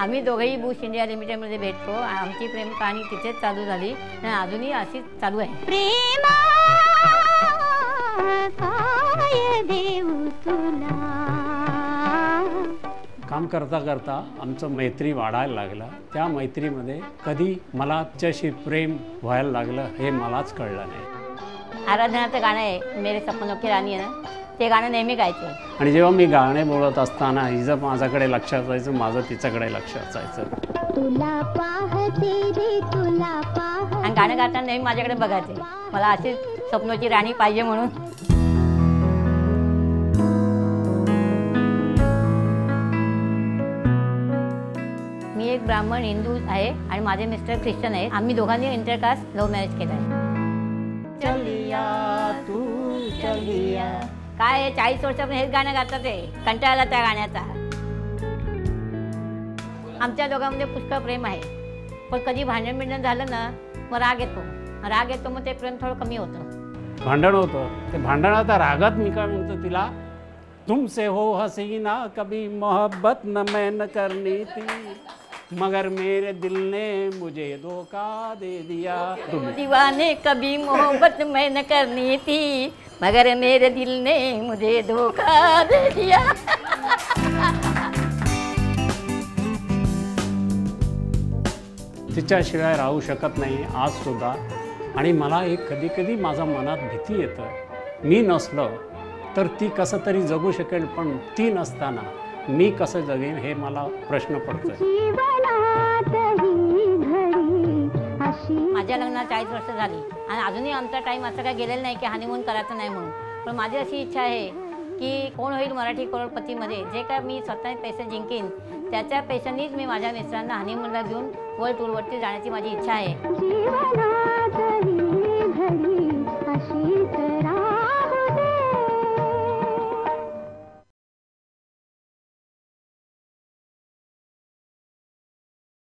आम्ही दोघेही Bush India लिमिटेडमध्ये भेटतो. आमची प्रेम कहाणी तिथेच चालू झाली आणि अजूनही अशीच चालू आहे. प्रेमा काय देऊ तुला. काम करता करता आमचं मैत्री वाढायला लागलं. त्या मैत्रीमध्ये कधी मला तिच्याशी प्रेम व्हायला लागलं हे मलाच कळलं नाही. आराधनाचं गाणं आहे मेरे सपनों की राणी आहे ना, ते गाणं नेहमी गायचे. आणि जेव्हा मी गाणे बोलत असताना हिचं माझ्याकडे लक्ष असायचं, माझं तिच्याकडे लक्ष असायचं. तुला पाहते रे तुला पाहते. आणि गाणं गाताना नेहमी माझ्याकडे बघायचे, मला अशीच स्वप्नाची राणी पाहिजे म्हणून. मी एक ब्राह्मण हिंदू आहे आणि माझे मिस्टर ख्रिश्चन आहेत. आम्ही दोघांनी इंटरकास्ट लव्ह मॅरेज केलं आहे. चलिया तू चलिया काय 40 वर्षापासून हेच गाणं गातात आहे. कंटाळा त्या गाण्याचा. आमच्या दोघांमध्ये पुष्कळ प्रेम आहे, पण कधी भांडण बिंडण झालं ना मग राग येतो मग ते प्रेम थोडं कमी होतं. भांडण होतं, ते भांडणाचा रागात मी काय म्हणतो तिला, तुमसे हो हसीना कभी मोहब्बत न मैं न करनी थी, मगर मेरे दिल ने मुझे धोखा दे दिया. दीवाने कभी मोहब्बत मैं न करनी थी, मगर मेरे दिल ने मुझे धोखा दे दिया. तिच्याशिवाय राहू शकत नाही आज सुद्धा. आणि मला एक कधी कधी माझ्या मनात भीती येतं, मी नसलो तर ती कसं तरी जगू शकेल, पण ती नसताना मी कसं जगेन हे मला प्रश्न पडतोय. माझ्या लग्नाला 40 वर्ष झाली आणि अजूनही आमचा टाईम असं काय गेलेला नाही की हनीमून करायचं नाही म्हणून. पण माझी अशी इच्छा आहे की कोण होईल मराठी करोडपतीमध्ये, जे काय मी स्वतः पैसे जिंकेन त्याच्या पैशांनीच मी माझ्या मिस्टरांना हनीमूनला घेऊन वर्ल्ड टूरवरती जाण्याची माझी इच्छा आहे.